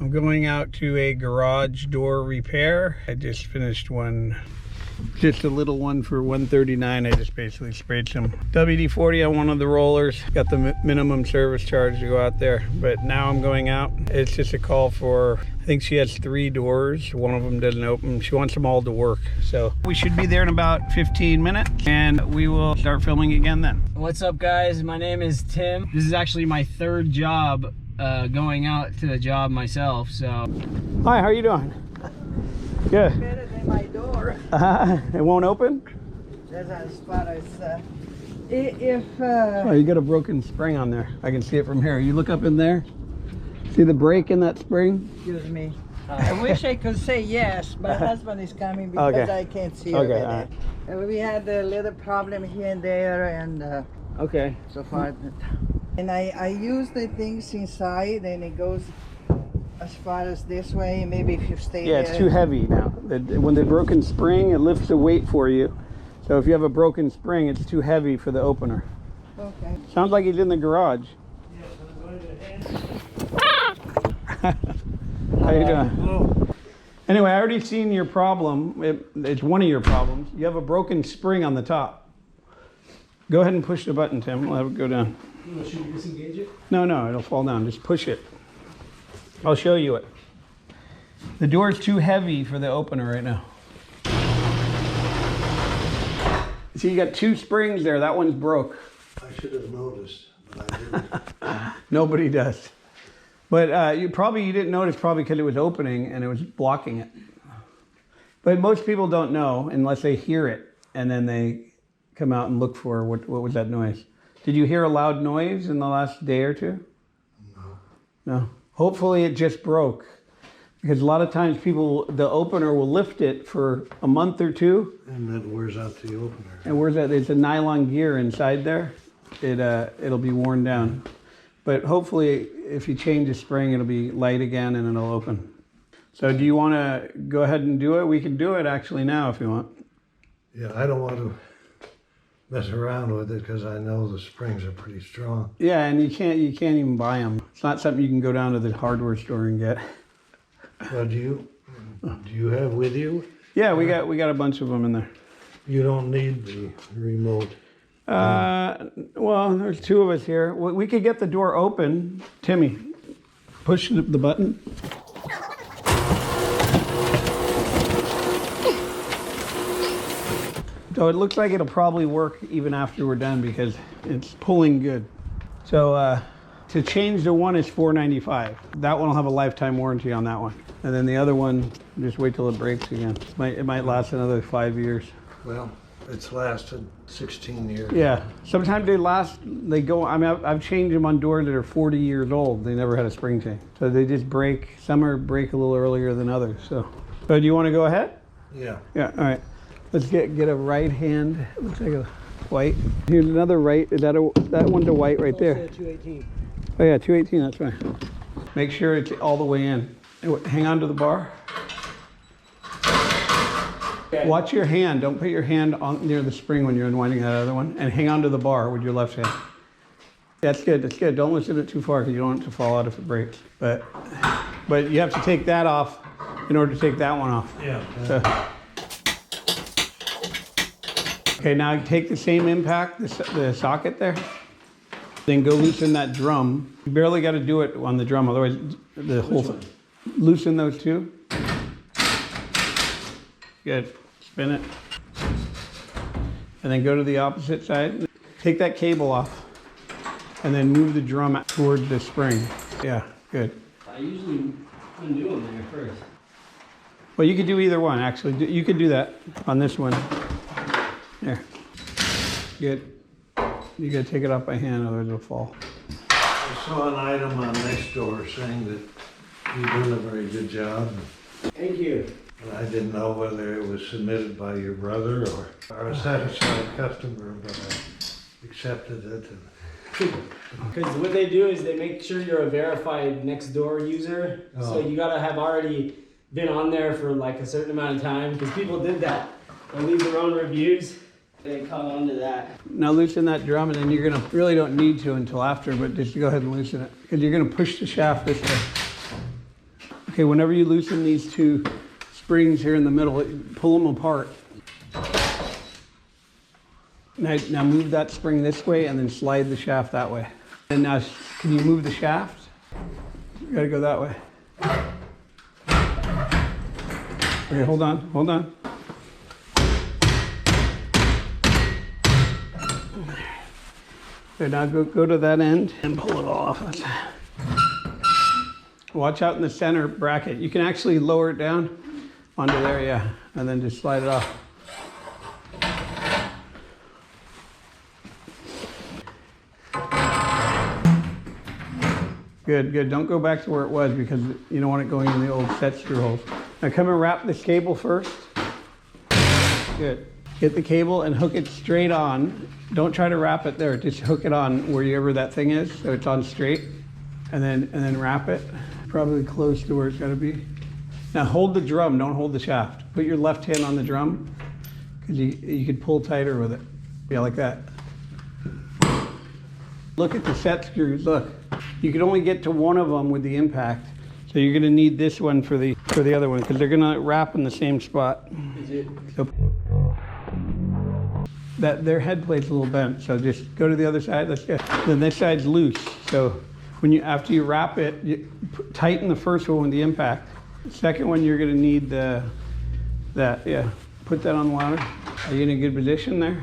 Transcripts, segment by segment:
I'm going out to a garage door repair. I just finished one, just a little one for $139. I just basically sprayed some WD-40 on one of the rollers. Got the minimum service charge to go out there. But now I'm going out. It's just a call for, I think she has 3 doors. One of them doesn't open. She wants them all to work. So we should be there in about 15 minutes and we will start filming again then. What's up, guys? My name is Tim. This is actually my 3rd job going out to a job myself. So hi, how are you doing? Good. Better than my door. It won't open? That's as far as if Oh, you got a broken spring on there. I can see it from here. You look up in there. See the break in that spring? excuse me. I wish I could say yes. My husband is coming because Okay. I can't see Okay, over all right. there. We had a little problem here and there, and Okay. so far. And I use the things inside, and it goes as far as this way. Maybe if you stay Yeah, there. it's too heavy now. When the broken spring, it lifts the weight for you. So if you have a broken spring, it's too heavy for the opener. Okay. Sounds like he's in the garage. How you doing? Anyway, I already seen your problem. It's one of your problems. You have a broken spring on the top. Go ahead and push the button, Tim. We'll have it go down. should we disengage it? No, it'll fall down. Just push it. I'll show you it. The door is too heavy for the opener right now. See, you got 2 springs there. That one's broke. I should have noticed, but I didn't. Nobody does. But you didn't notice probably because it was opening and it was blocking it. But most people don't know unless they hear it and then they come out and look for what was that noise. Did you hear a loud noise in the last day or 2? No. Hopefully it just broke. Because a lot of times the opener will lift it for a month or 2. And that wears out the opener. And where's that? There's a nylon gear inside there. It'll be worn down. But hopefully if you change the spring, it'll be light again and it'll open. So do you want to go ahead and do it? We can do it actually now if you want. Yeah, I don't want to mess around with it because I know the springs are pretty strong. Yeah, and you can't even buy them. It's not something you can go down to the hardware store and get. Well, do you have with you? Yeah, we got a bunch of them in there. You don't need the remote. Well, there's 2 of us here. We could get the door open. Timmy, push the button. So it looks like it'll probably work even after we're done because it's pulling good. So to change the one is $4.95. That one will have a lifetime warranty on that one. And then the other one, just wait till it breaks again. It might last another 5 years. Well, it's lasted 16 years. Yeah, sometimes I've changed them on doors that are 40 years old. They never had a spring change. So they just break. Some break a little earlier than others. So do you want to go ahead? Yeah. Yeah, all right. Let's get a right hand. It looks like a white. Here's another right. That one's a white right there. 218. Oh yeah, 218, that's fine. Make sure it's all the way in. Hang on to the bar. Okay. Watch your hand. Don't put your hand near the spring when you're unwinding that other one. And hang on to the bar with your left hand. That's good, that's good. Don't loosen it too far because you don't want it to fall out if it breaks. But you have to take that off in order to take that one off. Yeah. So, okay, now take the same impact, the socket there. Then go loosen that drum. You barely got to do it on the drum, otherwise the whole thing. Loosen those 2. Good. Spin it. And then go to the opposite side. Take that cable off. And then move the drum toward the spring. Yeah, good. I usually undo them there first. Well, you could do either one, actually. You could do that on this one. There. Good. You gotta take it off by hand, otherwise it'll fall. I saw an item on NextDoor saying that you're doing a very good job. Thank you. And I didn't know whether it was submitted by your brother or a satisfied customer, but I accepted it. Because what they do is they make sure you're a verified NextDoor user. So you gotta have already been on there for like a certain amount of time. Because people did that. They leave their own reviews. They caught on to that. Now loosen that drum, and then you're gonna, really don't need to until after, but just go ahead and loosen it. Because you're gonna push the shaft this way. Okay, whenever you loosen these two springs here in the middle, pull them apart. Now move that spring this way and then slide the shaft that way. And now, can you move the shaft? You gotta go that way. Okay, hold on. Okay, now go to that end and pull it off. Watch out in the center bracket. You can actually lower it down onto there, yeah, and then just slide it off. Good. Don't go back to where it was because you don't want it going in the old set screw holes. Now come and wrap this cable first. Good. Get the cable and hook it straight on. Don't try to wrap it there. Just hook it on wherever that thing is so it's on straight. And then wrap it. Probably close to where it's got to be. Now hold the drum, don't hold the shaft. Put your left hand on the drum because you could pull tighter with it. Yeah, like that. Look at the set screws, look. You can only get to one of them with the impact. So you're gonna need this one for the other one because they're gonna wrap in the same spot. So their head plate's a little bent, so just go to the other side. Let's go. Then this side's loose. So after you wrap it, you tighten the first one with the impact. The second one you're gonna need that. Yeah. Put that on the ladder. Are you in a good position there?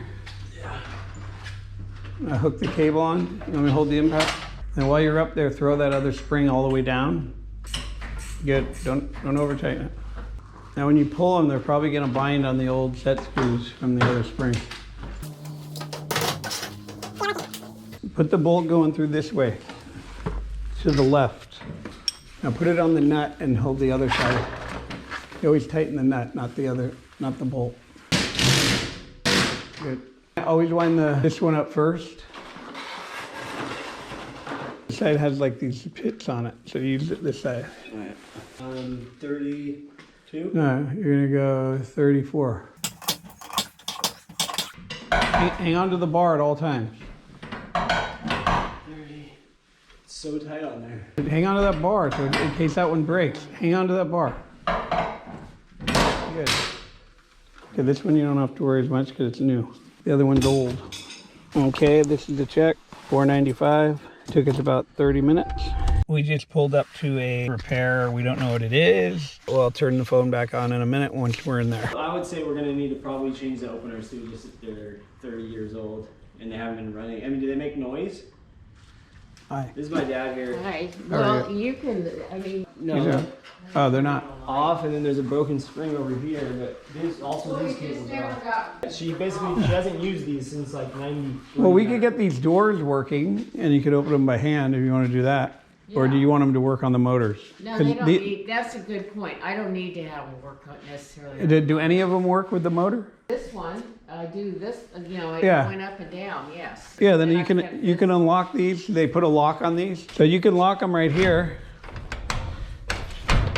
Yeah. Hook the cable on. You want me to hold the impact? And while you're up there, throw that other spring all the way down. Good. Don't over tighten it. Now when you pull them, they're probably gonna bind on the old set screws from the other spring. Put the bolt going through this way, to the left. Now put it on the nut and hold the other side. You always tighten the nut, not the bolt. Good. Always wind this one up first. This side has like these pits on it, so use it this side. All right. 32? No, you're gonna go 34. Hang on to the bar at all times. 30. It's so tight on there. Hang on to that bar, so in case that one breaks. Hang on to that bar. Good. Okay, this one you don't have to worry as much because it's new. The other one's old. Okay, this is the check. $4.95. Took us about 30 minutes. We just pulled up to a repair. We don't know what it is. Well, I'll turn the phone back on in a minute once we're in there. I would say we're gonna need to probably change the openers too, just if they're 30 years old and they haven't been running. I mean, do they make noise? Hi. This is my dad here. Hi. Well, you can, I mean, No, Oh, they're not. off, and then there's a broken spring over here, but these cables are off. She hasn't used these since like 90. Well, we could get these doors working and you could open them by hand if you want to do that. Or do Yeah. you want them to work on the motors? no, 'Cause they don't need, that's a good point. I don't need to have them work on necessarily. do any of them work with the motor? This one, I do this, you know, it Yeah. went up and down, yes. Yeah, then And you I can kept unlock these. They put a lock on these. So you can lock them right here.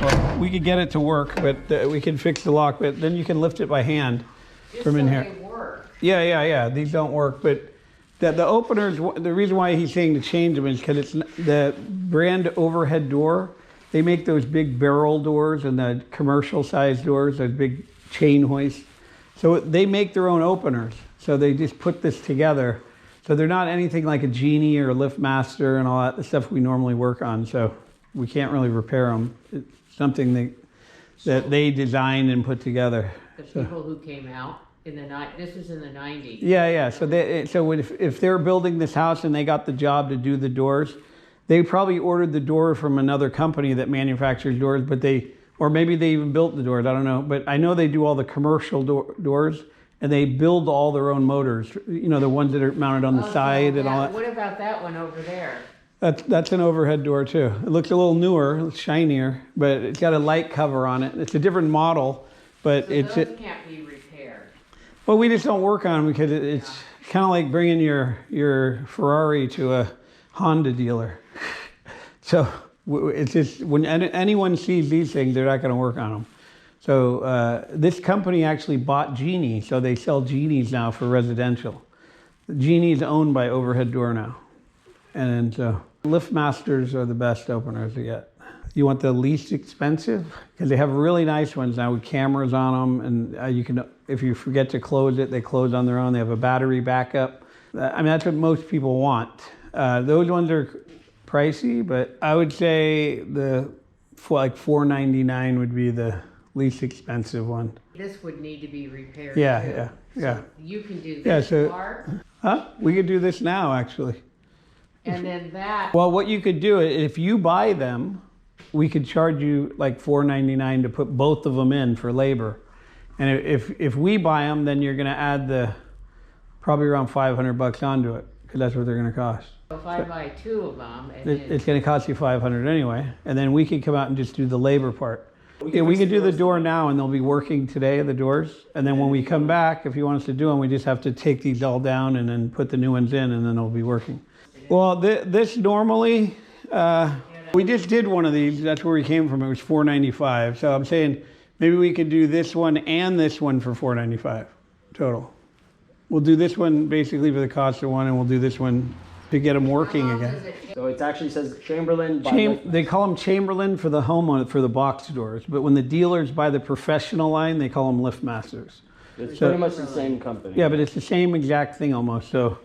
Well, we could get it to work, but we can fix the lock, but then you can lift it by hand just from in so here. they work. Yeah. These don't work, but the openers, the reason why he's saying to change them is because it's the brand overhead door. They make those big barrel doors and the commercial size doors, those big chain hoists. So they make their own openers. So they just put this together. So they're not anything like a Genie or a LiftMaster and all that, the stuff we normally work on. So we can't really repair them. It's something that they designed and put together. The people who came out in the night, this was in the 90s. Yeah. So if they're building this house and they got the job to do the doors, they probably ordered the door from another company that manufactures doors, or maybe they even built the doors. I don't know, but I know they do all the commercial doors, and they build all their own motors. You know, the ones that are mounted on the side and all that. What about that one over there? That's an overhead door too. It looks a little newer, shinier, but it's got a light cover on it. It's a different model, but So those can't be repaired. Well, we just don't work on them because it's kind of like bringing your Ferrari to a Honda dealer. So it's just when anyone sees these things, they're not going to work on them. So this company actually bought Genie, so they sell Genies now for residential. Genie is owned by Overhead Door now, and so LiftMasters are the best openers to get. You want the least expensive? Because they have really nice ones now with cameras on them, and you can, if you forget to close it, they close on their own. They have a battery backup. I mean, that's what most people want. Those ones are pricey, but I would say like $4.99 would be the least expensive one. This would need to be repaired Yeah, too. yeah, yeah. So you can do Yeah, this so- part, Huh? We could do this now, actually. and then that, Well, what you could do, if you buy them, we could charge you like $4.99 to put both of them in for labor. And if we buy them, then you're gonna add probably around $500 onto it, because that's what they're gonna cost. if I buy 2 of them, and It's gonna cost you $500 anyway, and then we could come out and just do the labor part. Yeah, we could do the door now, and they'll be working today, the doors. And then when we come back, if you want us to do them, we just have to take these all down and then put the new ones in, and then they'll be working. Well, this normally, we just did one of these. That's where we came from. It was $4.95. So I'm saying maybe we could do this one and this one for $4.95 total. We'll do this one basically for the cost of one, and we'll do this one to get them working how long again. does it take? So it actually says Chamberlain. by They call them Chamberlain for the homeowner, for the box doors, but when the dealers buy the professional line, they call them Lift Masters. It's So- pretty much the same company. Yeah, but it's the same exact thing almost. So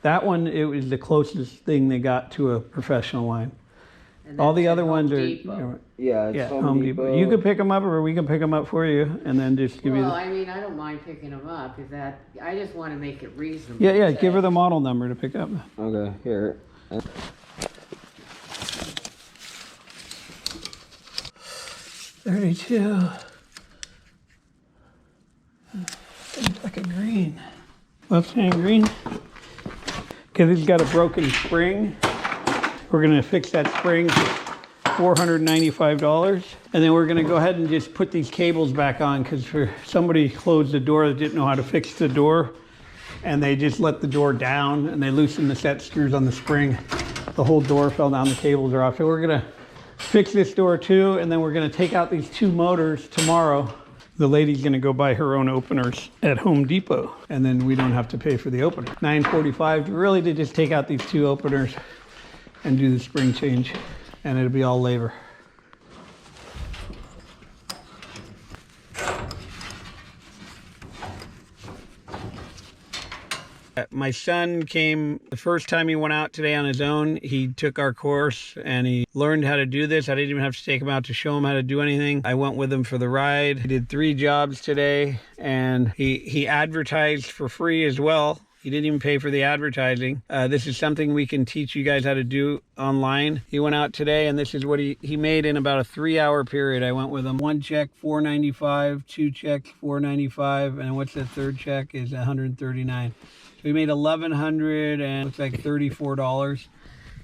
that one, it was the closest thing they got to a professional line. And All that's the at other Home ones are, Depot. Yeah, it's yeah, Home Depot. You could pick them up, or we can pick them up for you, and then just give you. Well, The, I mean, I don't mind picking them up, if that, I just want to make it reasonable. yeah, give her the model number to pick up. Okay, here. 32. It's like a green. Left-hand green. Okay, this has got a broken spring. We're gonna fix that spring for $495. And then we're gonna go ahead and just put these cables back on, because somebody closed the door that didn't know how to fix the door, and they just let the door down and they loosened the set screws on the spring. The whole door fell down, the cables are off. So we're gonna fix this door too, and then we're gonna take out these 2 motors tomorrow. The lady's gonna go buy her own openers at Home Depot, and then we don't have to pay for the opener. $9.45 really to just take out these 2 openers and do the spring change, and it'll be all labor. My son came the first time he went out today on his own. He took our course and he learned how to do this. I didn't even have to take him out to show him how to do anything. I went with him for the ride. He did 3 jobs today, and he advertised for free as well. He didn't even pay for the advertising. This is something we can teach you guys how to do online. He went out today, and this is what he made in about a 3-hour period. I went with him. 1 check, $4.95, 2 checks, $4.95, and what's the 3rd check is $139. So we made $1,100 and looks like $34.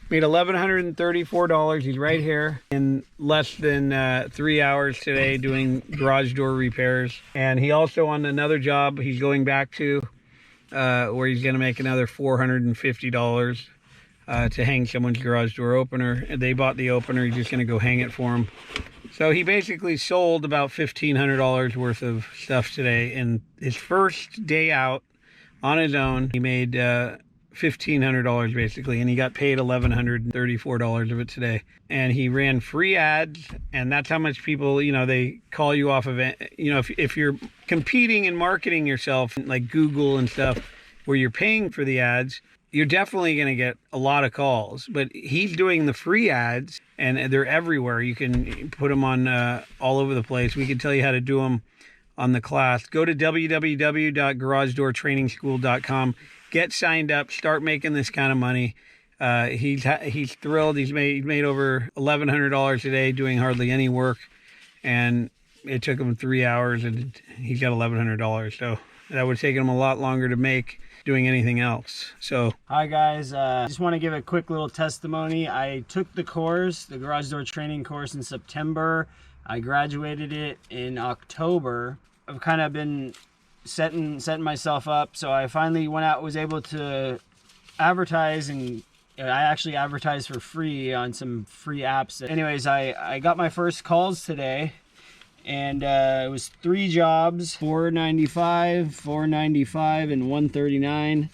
Made $1,134. He's right here in less than 3 hours today doing garage door repairs. And he also on another job he's going back to where he's going to make another $450 to hang someone's garage door opener. And they bought the opener. He's just going to go hang it for him. So he basically sold about $1,500 worth of stuff today. In his first day out on his own, he made $1,500 basically, and he got paid $1,134 of it today. And he ran free ads, and that's how much people, you know, they call you off of it. You know, if you're competing and marketing yourself like Google and stuff, where you're paying for the ads, you're definitely going to get a lot of calls. But he's doing the free ads, and they're everywhere. You can put them on all over the place. We can tell you how to do them on the class. Go to www.garagedoortrainingschool.com. Get signed up. Start making this kind of money. He's thrilled. He's made over $1,100 a day doing hardly any work, and it took him 3 hours, and he's got $1,100. So that would take him a lot longer to make doing anything else. So Hi guys, just want to give a quick little testimony. I took the course, the garage door training course, in September. I graduated it in October. I've kind of been setting myself up, so I finally went out, was able to advertise, and I actually advertised for free on some free apps. Anyways, I got my first calls today, and it was 3 jobs, $495, $495, and $139.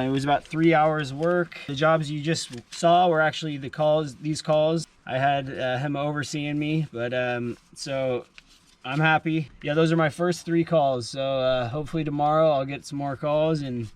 It was about 3 hours work. The jobs you just saw were actually these calls. I had him overseeing me, but so I'm happy. Yeah, those are my first 3 calls. So hopefully tomorrow I'll get some more calls and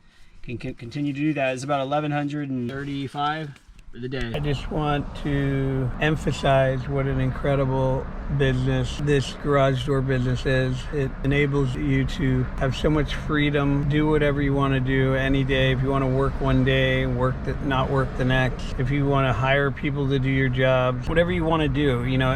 can continue to do that. It's about 1,135 for the day. I just want to emphasize what an incredible business this garage door business is. It enables you to have so much freedom, do whatever you want to do any day. If you want to work one day, not work the next. If you want to hire people to do your jobs, whatever you want to do. You know,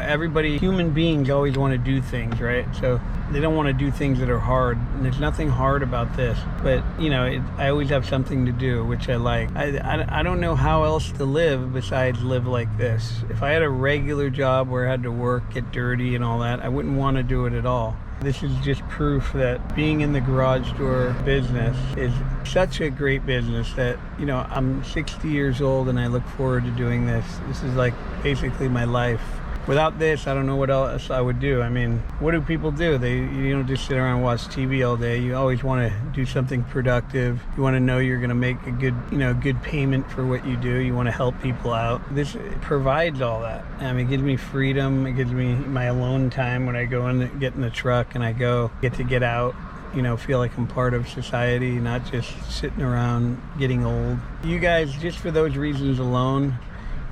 human beings always want to do things, right? So they don't want to do things that are hard, and there's nothing hard about this. But you know, I always have something to do, which I like. I don't know how else to live besides live like this. If I had a regular job where I had to work, get dirty and all that, I wouldn't want to do it at all. This is just proof that being in the garage door business is such a great business that, you know, I'm 60 years old and I look forward to doing this. This is like basically my life. Without this, I don't know what else I would do. I mean, what do people do? You don't just sit around and watch TV all day. You always want to do something productive. You want to know you're going to make a good payment for what you do. You want to help people out. This provides all that. I mean, it gives me freedom. It gives me my alone time when I go and get in the truck and I get out. You know, feel like I'm part of society, not just sitting around getting old. You guys, just for those reasons alone,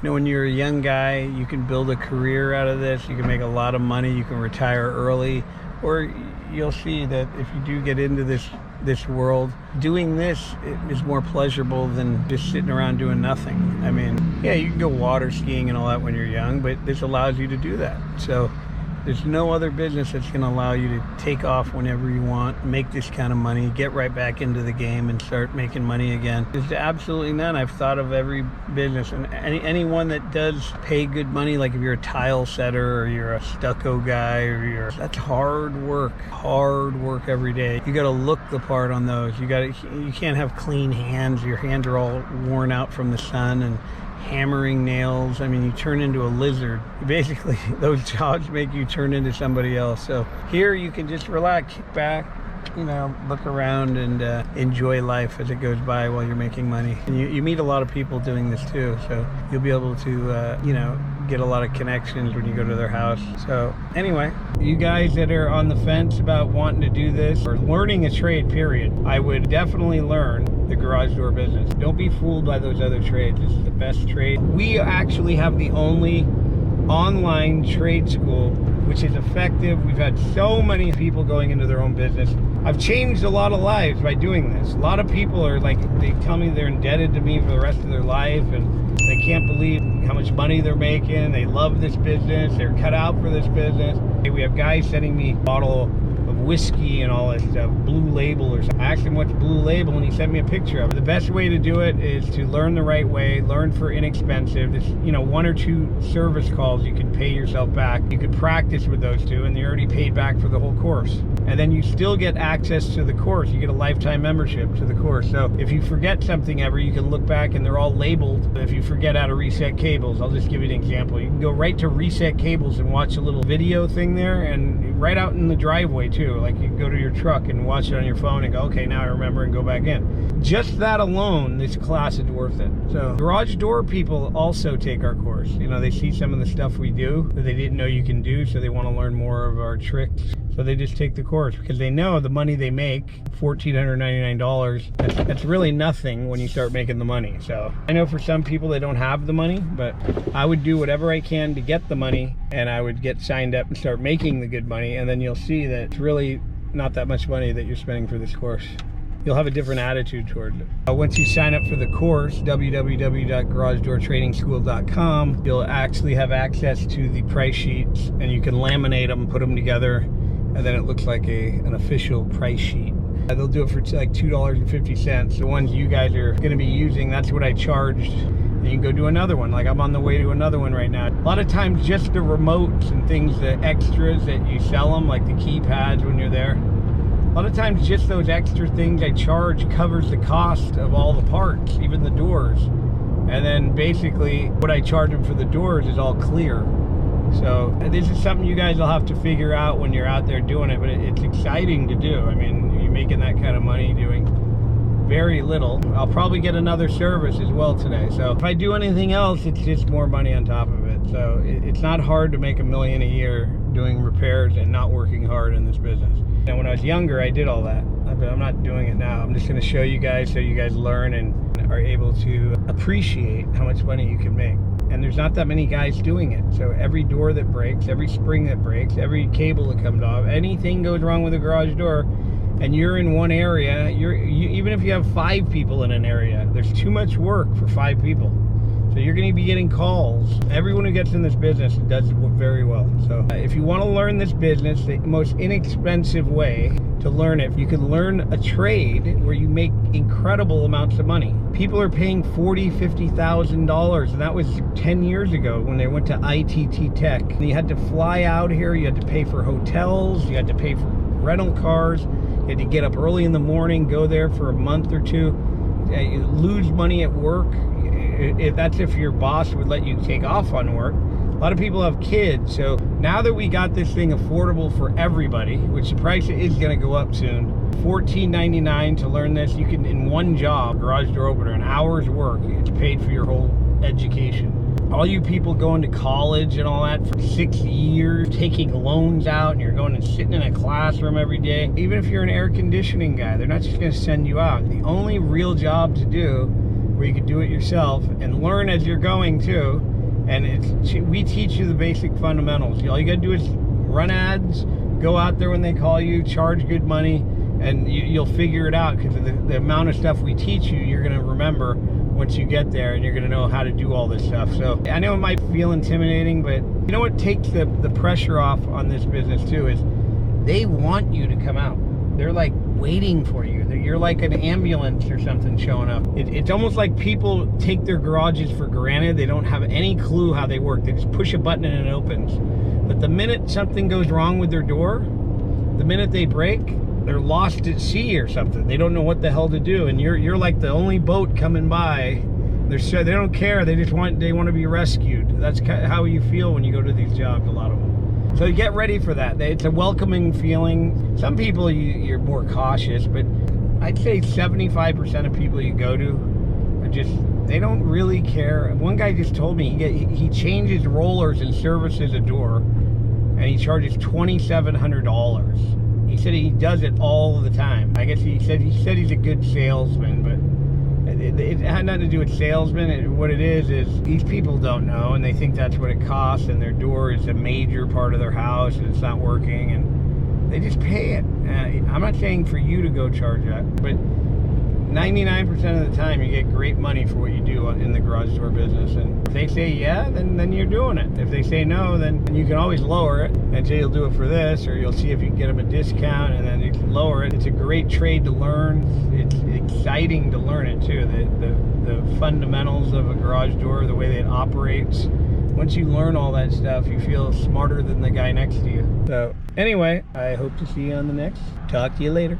you know, when you're a young guy, you can build a career out of this. You can make a lot of money. You can retire early, or you'll see that if you do get into this world, doing this is more pleasurable than just sitting around doing nothing. I mean, yeah, you can go water skiing and all that when you're young, but this allows you to do that. So there's no other business that's going to allow you to take off whenever you want, make this kind of money, get right back into the game and start making money again. There's absolutely none. I've thought of every business, and anyone that does pay good money, like if you're a tile setter or you're a stucco guy that's hard work every day. You got to look the part on those. You can't have clean hands. Your hands are all worn out from the sun and hammering nails. I mean, you turn into a lizard. Basically, those jobs make you turn into somebody else. So here you can just relax, kick back, you know, look around and enjoy life as it goes by while you're making money. And you meet a lot of people doing this too, so you'll be able to you know, get a lot of connections when you go to their house. So anyway, you guys that are on the fence about wanting to do this or learning a trade, period, I would definitely learn the garage door business. Don't be fooled by those other trades. This is the best trade. We actually have the only online trade school which is effective. We've had so many people going into their own business. I've changed a lot of lives by doing this. A lot of people are like, they tell me they're indebted to me for the rest of their life and they can't believe how much money they're making. They love this business. They're cut out for this business. We have guys sending me a bottle of whiskey and all this stuff, Blue Label or something. I asked him what's Blue Label and he sent me a picture of it. The best way to do it is to learn the right way, learn for inexpensive. This, you know, 1 or 2 service calls, you can pay yourself back. You could practice with those 2 and you already paid back for the whole course. And then you still get access to the course. You get a lifetime membership to the course. So if you forget something ever, you can look back and they're all labeled. If you forget how to reset cables, I'll just give you an example. You can go right to reset cables and watch a little video thing there, and right out in the driveway too. Like you can go to your truck and watch it on your phone and go, okay, now I remember, and go back in. Just that alone, this class is worth it. So garage door people also take our course. You know, they see some of the stuff we do that they didn't know you can do, so they want to learn more of our tricks. So they just take the course because they know the money they make, $1,499, that's really nothing when you start making the money. So I know for some people they don't have the money, but I would do whatever I can to get the money, and I would get signed up and start making the good money, and then you'll see that it's really not that much money that you're spending for this course. You'll have a different attitude towards it. Once you sign up for the course, www.garagedoortrainingschool.com, you'll actually have access to the price sheets, and you can laminate them, put them together, and then it looks like an official price sheet. They'll do it for like $2.50. The ones you guys are going to be using, that's what I charged. And you can go do another one. Like I'm on the way to another one right now. A lot of times just the remotes and things, the extras that you sell them, like the keypads when you're there, a lot of times just those extra things I charge covers the cost of all the parts, even the doors. And then basically what I charge them for the doors is all clear. So this is something you guys will have to figure out when you're out there doing it, but it's exciting to do. I mean, you're making that kind of money doing very little. I'll probably get another service as well today. So if I do anything else, it's just more money on top of it. So it's not hard to make $1 million a year doing repairs and not working hard in this business. And when I was younger, I did all that, but I'm not doing it now. I'm just going to show you guys so you guys learn and are able to appreciate how much money you can make. And there's not that many guys doing it. So every door that breaks, every spring that breaks, every cable that comes off, anything goes wrong with a garage door, and you're in one area, even if you have 5 people in an area, there's too much work for 5 people. So you're going to be getting calls. Everyone who gets in this business does very well. So if you want to learn this business, the most inexpensive way to learn it, you can learn a trade where you make incredible amounts of money. People are paying $40,000, $50,000, and that was 10 years ago when they went to ITT Tech. And you had to fly out here, you had to pay for hotels, you had to pay for rental cars, you had to get up early in the morning, go there for a month or two, you lose money at work. If your boss would let you take off on work. A lot of people have kids, so now that we got this thing affordable for everybody, which the price is going to go up soon, $14.99 to learn this. You can, in one job, garage door opener, an hour's work, it's paid for your whole education. All you people going to college and all that for 6 years, taking loans out, and you're going and sitting in a classroom every day. Even if you're an air conditioning guy, they're not just going to send you out. The only real job to do where you can do it yourself and learn as you're going too, and we teach you the basic fundamentals. All you gotta do is run ads, go out there when they call you, charge good money, and you'll figure it out, because the amount of stuff we teach you, you're gonna remember once you get there, and you're gonna know how to do all this stuff. So I know it might feel intimidating, but you know what takes the pressure off on this business too is they want you to come out. They're like waiting for you. You're like an ambulance or something showing up. It's almost like people take their garages for granted. They don't have any clue how they work. They just push a button and it opens. But the minute something goes wrong with their door, the minute they break, they're lost at sea or something. They don't know what the hell to do. And you're like the only boat coming by. They don't care. They want to be rescued. That's how you feel when you go to these jobs, a lot of them. So get ready for that. It's a welcoming feeling. Some people you're more cautious, but I'd say 75% of people you go to are just, they don't really care. One guy just told me he changes rollers and services a door, and he charges $2,700. He said he does it all the time. I guess he said he's a good salesman, but it had nothing to do with salesmen. What it is these people don't know, and they think that's what it costs, and their door is a major part of their house, and it's not working, and they just pay it. I'm not saying for you to go charge that, but 99% of the time you get great money for what you do in the garage door business. And if they say yeah, then you're doing it. If they say no, then you can always lower it and say you'll do it for this, or you'll see if you can get them a discount, and then you can lower it. It's a great trade to learn. It's exciting to learn it too. The fundamentals of a garage door, the way that it operates. Once you learn all that stuff, you feel smarter than the guy next to you. So anyway, I hope to see you on the next. Talk to you later.